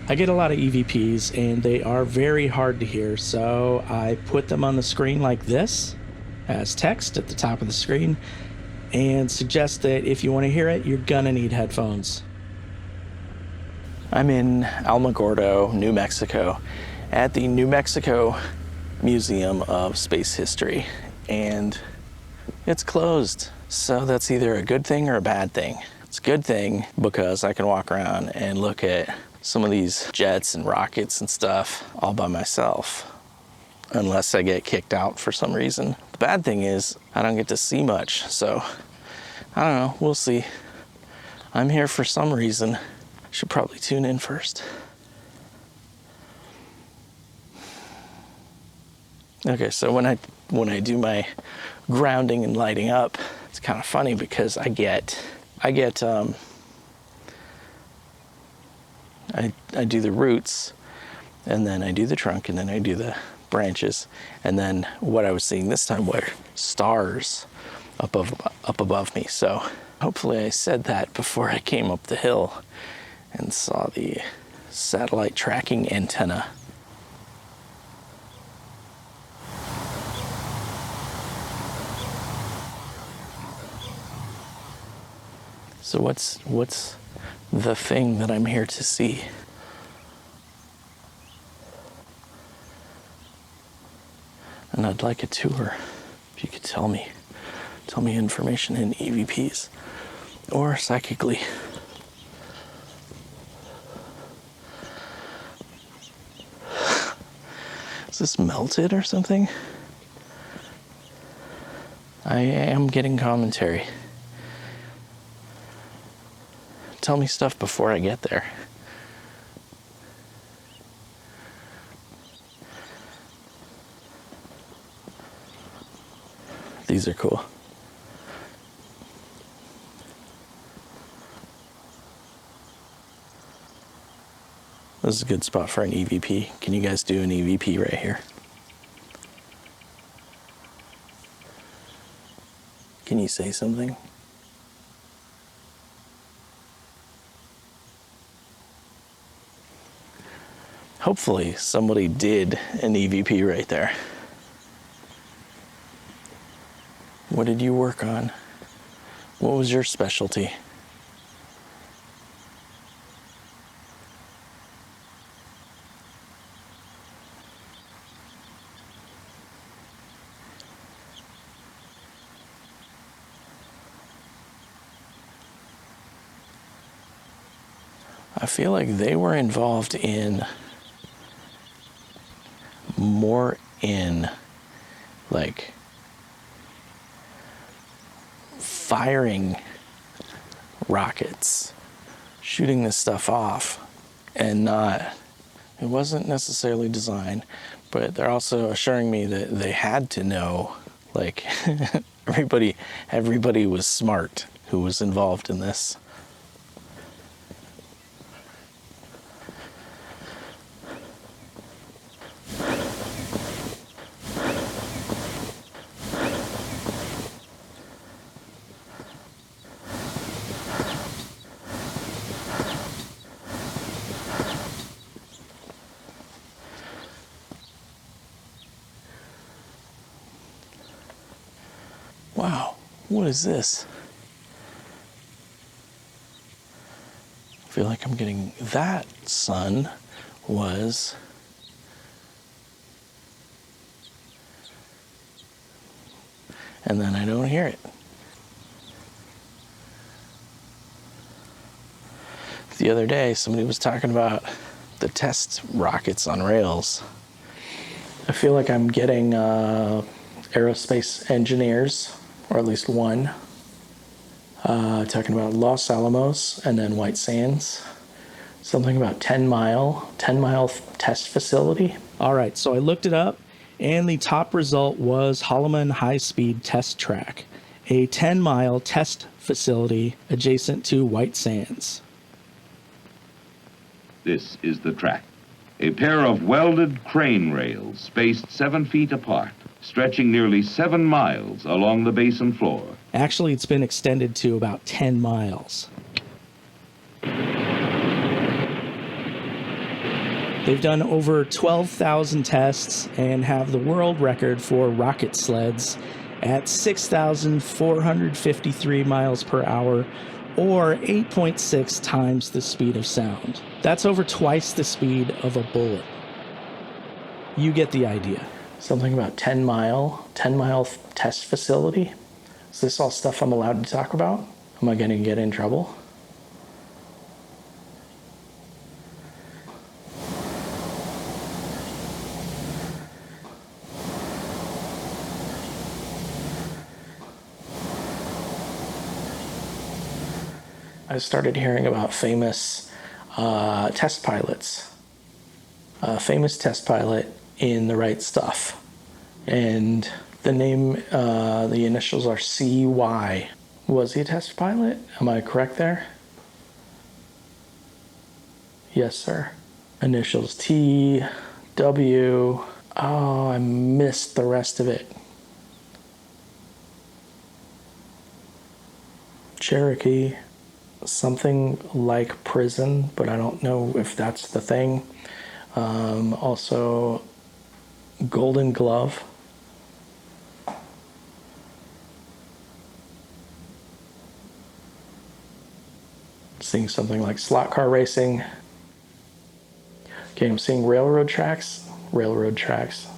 I get a lot of EVPs and they are very hard to hear, so I put them on the screen like this as text at the top of the screen and suggest that if you want to hear it, you're gonna need headphones. I'm in Alamogordo, New Mexico, at the New Mexico Museum of Space History, and it's closed. So that's either a good thing or a bad thing. It's a good thing because I can walk around and look at some of these jets and rockets and stuff all by myself, unless I get kicked out for some reason. The bad thing is I don't get to see much, so I don't know, we'll see. I'm here for some reason. Should probably tune in first. Okay, so when I do my grounding and lighting up, it's kind of funny because I do the roots, and then I do the trunk, and then I do the branches, and then what I was seeing this time were stars up above me. So hopefully I said that before I came up the hill and saw the satellite tracking antenna. So what's the thing that I'm here to see? And I'd like a tour. If you could tell me information in EVPs or psychically. Is this melted or something? I am getting commentary. Tell me stuff before I get there. These are cool. This is a good spot for an EVP. Can you guys do an EVP right here? Can you say something? Hopefully somebody did an EVP right there. What did you work on? What was your specialty? I feel like they were involved in more in like firing rockets, shooting this stuff off, and it wasn't necessarily designed, but they're also assuring me that they had to know, like everybody was smart who was involved in this. Wow, what is this? I feel like I'm getting that sun was and then I don't hear it. The other day, somebody was talking about the test rockets on rails. I feel like I'm getting aerospace engineers, or at least one, talking about Los Alamos and then White Sands. Something about 10 mile test facility. All right, so I looked it up, and the top result was Holloman High-Speed Test Track, a 10-mile test facility adjacent to White Sands. This is the track. A pair of welded crane rails spaced 7 feet apart, stretching nearly 7 miles along the basin floor. Actually, it's been extended to about 10 miles. They've done over 12,000 tests and have the world record for rocket sleds at 6,453 miles per hour, or 8.6 times the speed of sound. That's over twice the speed of a bullet. You get the idea. Something about 10 mile test facility. Is this all stuff I'm allowed to talk about? Am I going to get in trouble? I started hearing about famous test pilots. A famous test pilot in The Right Stuff. And the name, the initials are CY. Was he a test pilot? Am I correct there? Yes, sir. Initials T, W. Oh, I missed the rest of it. Cherokee. Something like prison, but I don't know if that's the thing. Also, Golden Glove. Seeing something like slot car racing. Okay, I'm seeing railroad tracks. Railroad tracks.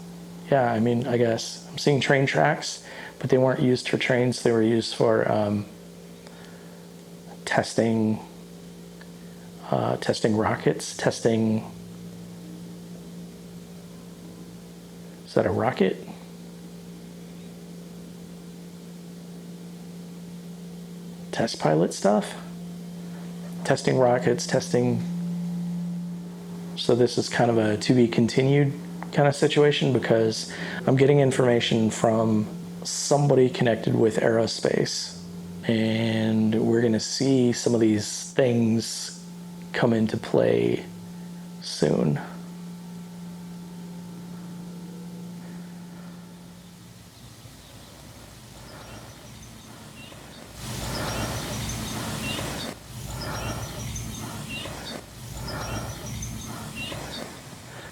Yeah, I mean, I guess. I'm seeing train tracks, but they weren't used for trains. They were used for testing rockets, testing. Is that a rocket? Test pilot stuff? Testing rockets, testing. So this is kind of a to be continued kind of situation, because I'm getting information from somebody connected with aerospace, and we're going to see some of these things come into play soon.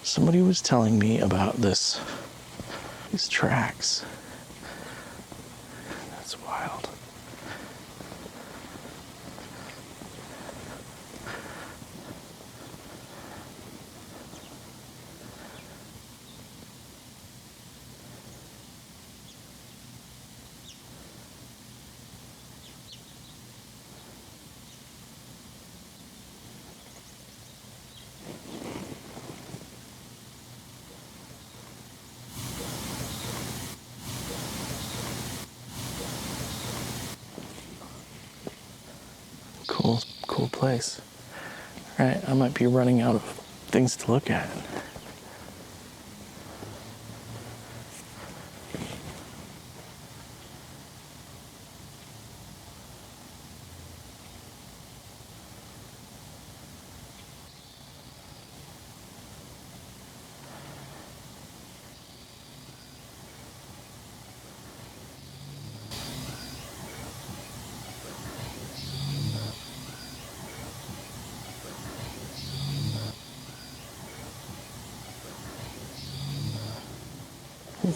Somebody was telling me about these tracks. That's wild. Cool place. All right, I might be running out of things to look at.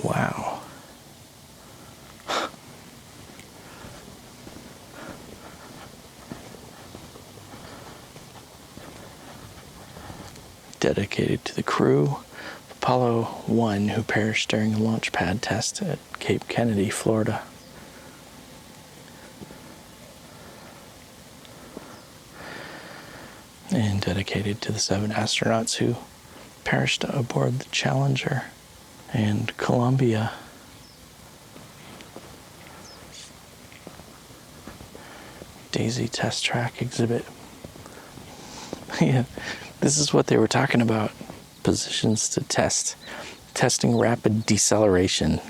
Wow. Dedicated to the crew of Apollo 1 who perished during a launch pad test at Cape Kennedy, Florida. And dedicated to the 7 astronauts who perished aboard the Challenger and Columbia. Daisy Test Track Exhibit. Yeah, this is what they were talking about. Positions to test. Testing rapid deceleration.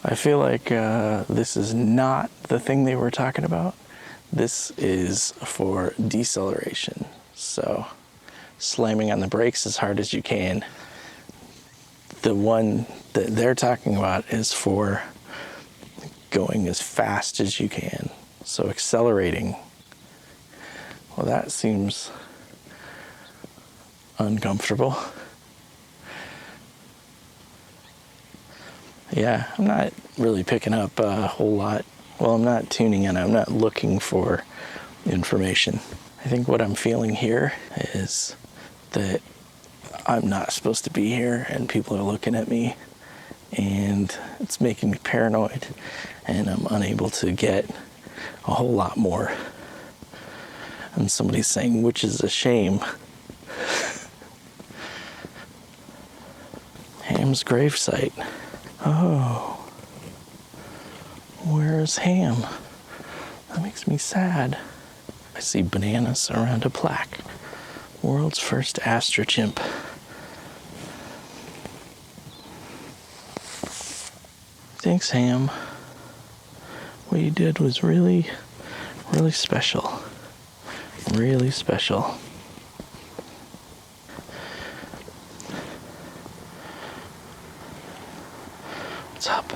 I feel like this is not the thing they were talking about. This is for deceleration. So slamming on the brakes as hard as you can. The one that they're talking about is for going as fast as you can. So accelerating. Well, that seems uncomfortable. Yeah, I'm not really picking up a whole lot. Well, I'm not tuning in. I'm not looking for information. I think what I'm feeling here is that I'm not supposed to be here and people are looking at me, and it's making me paranoid, and I'm unable to get a whole lot more. And somebody's saying, which is a shame. Ham's gravesite. Oh, where's Ham? That makes me sad. I see bananas around a plaque. World's first Astro-chimp. Thanks, Ham. What you did was really, really special. Really special. What's up?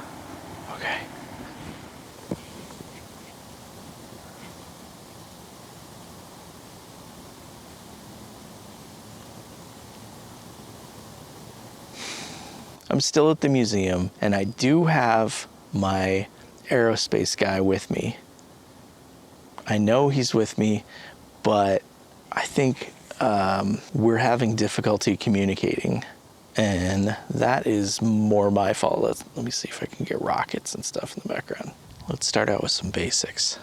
Okay. I'm still at the museum, and I do have my aerospace guy with me. I know he's with me, but I think we're having difficulty communicating, and that is more my fault. Let me see if I can get rockets and stuff in the background. Let's start out with some basics.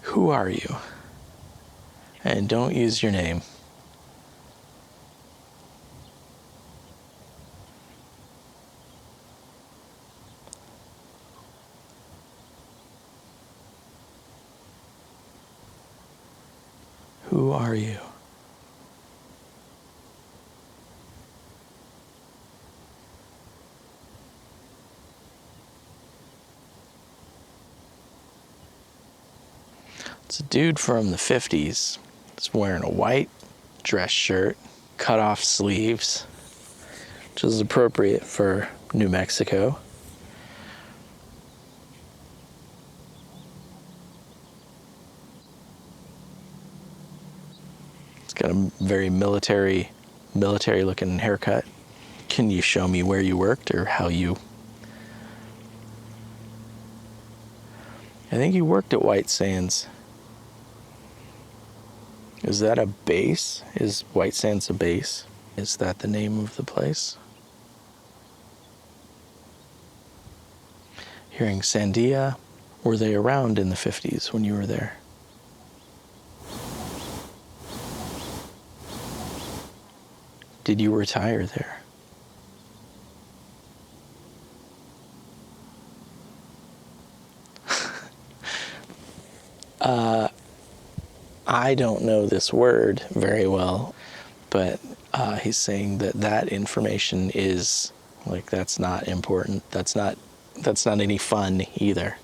Who are you? And don't use your name. Who are you? It's a dude from the 50s. He's wearing a white dress shirt, cut off sleeves, which is appropriate for New Mexico. He's got a very military looking haircut. Can you show me where you worked or how you... I think you worked at White Sands. Is that a base? Is White Sands a base? Is that the name of the place? Hearing Sandia. Were they around in the 50s when you were there? Did you retire there? I don't know this word very well, but he's saying that information is, like, that's not important. That's not any fun either.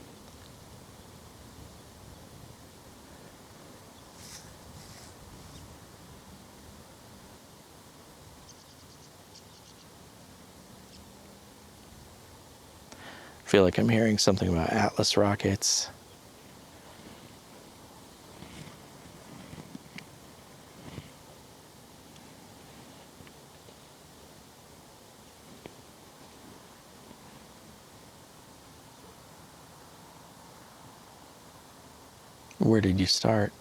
I feel like I'm hearing something about Atlas rockets. Where did you start?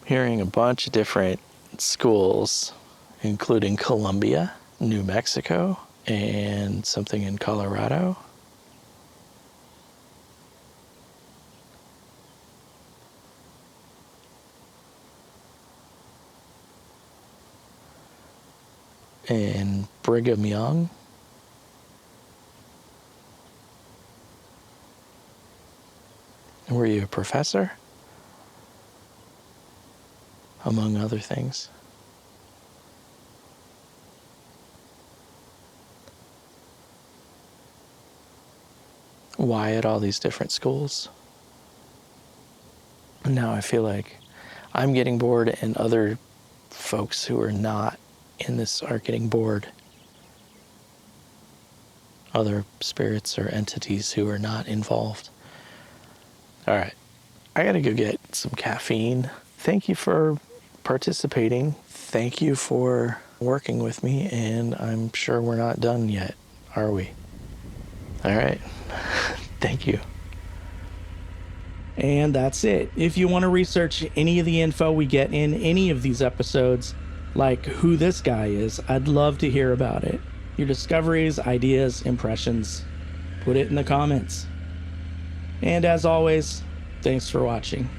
Hearing a bunch of different schools, including Columbia, New Mexico, and something in Colorado. And Brigham Young. And were you a professor? Among other things. why at all these different schools. Now I feel like I'm getting bored and other folks who are not in this are getting bored. Other spirits or entities who are not involved. All right, I gotta go get some caffeine. Thank you for participating. Thank you for working with me, and I'm sure we're not done yet, are we? All right, thank you. And that's it. If you want to research any of the info we get in any of these episodes, like who this guy is, I'd love to hear about it. Your discoveries, ideas, impressions, put it in the comments. And as always, thanks for watching.